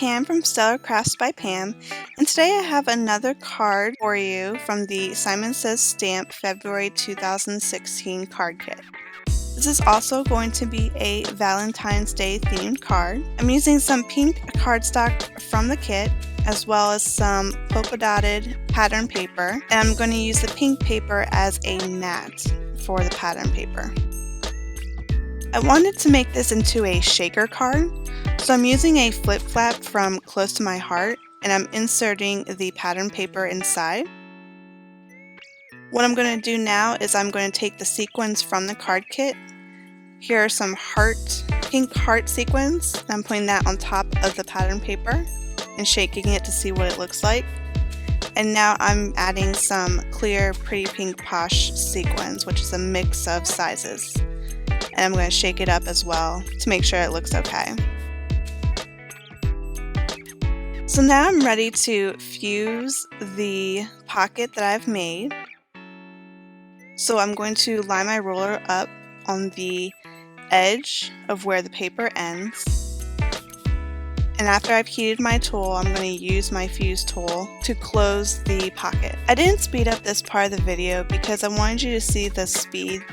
Pam from Stellar Crafts by Pam, and today I have another card for you from the Simon Says Stamp February 2016 card kit. This is also going to be a Valentine's Day themed card. I'm using some pink cardstock from the kit, as well as some polka dotted pattern paper, and I'm going to use the pink paper as a mat for the pattern paper. I wanted to make this into a shaker card, so I'm using a flip flap from Close to My Heart, and I'm inserting the pattern paper inside. What I'm going to do now is I'm going to take the sequins from the card kit. Here are some pink heart sequins. I'm putting that on top of the pattern paper and shaking it to see what it looks like. And now I'm adding some clear Pretty Pink Posh sequins, which is a mix of sizes. And I'm going to shake it up as well to make sure it looks okay. So now I'm ready to fuse the pocket that I've made. So I'm going to line my ruler up on the edge of where the paper ends. And after I've heated my tool, I'm going to use my fuse tool to close the pocket. I didn't speed up this part of the video because I wanted you to see the speed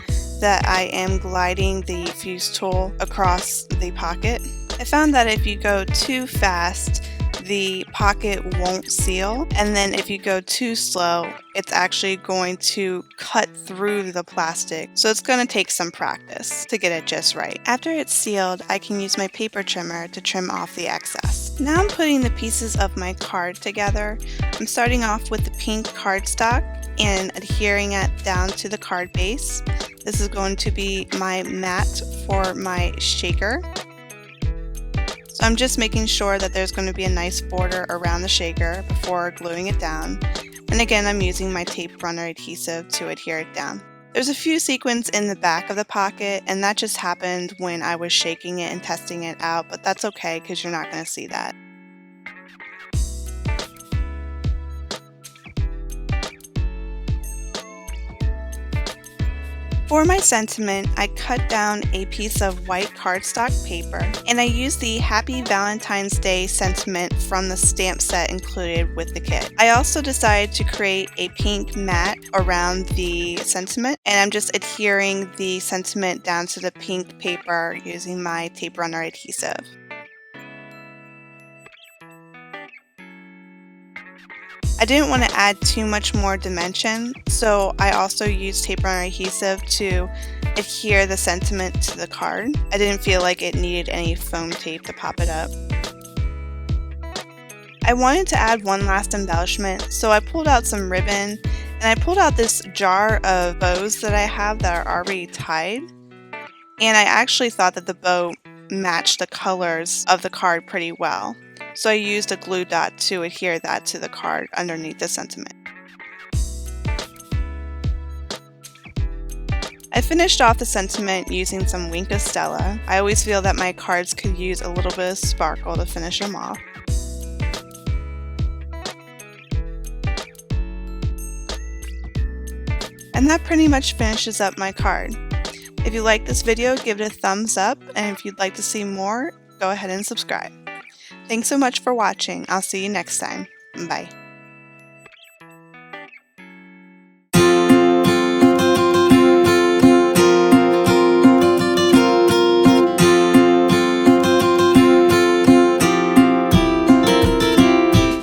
that I am gliding the fuse tool across the pocket. I found that if you go too fast, the pocket won't seal, and then if you go too slow, it's actually going to cut through the plastic. So it's going to take some practice to get it just right. After it's sealed, I can use my paper trimmer to trim off the excess. Now I'm putting the pieces of my card together. I'm starting off with the pink cardstock and adhering it down to the card base. This is going to be my mat for my shaker. So I'm just making sure that there's going to be a nice border around the shaker before gluing it down. And again, I'm using my tape runner adhesive to adhere it down. There's a few sequins in the back of the pocket, and that just happened when I was shaking it and testing it out, but that's okay because you're not going to see that. For my sentiment, I cut down a piece of white cardstock paper, and I used the Happy Valentine's Day sentiment from the stamp set included with the kit. I also decided to create a pink mat around the sentiment, and I'm just adhering the sentiment down to the pink paper using my tape runner adhesive. I didn't want to add too much more dimension, so I also used tape runner adhesive to adhere the sentiment to the card. I didn't feel like it needed any foam tape to pop it up. I wanted to add one last embellishment, so I pulled out some ribbon, and I pulled out this jar of bows that I have that are already tied, and I actually thought that the bow matched the colors of the card pretty well. So I used a glue dot to adhere that to the card underneath the sentiment. I finished off the sentiment using some Wink of Stella. I always feel that my cards could use a little bit of sparkle to finish them off. And that pretty much finishes up my card. If you like this video, give it a thumbs up, and if you'd like to see more, go ahead and subscribe. Thanks so much for watching. I'll see you next time. Bye.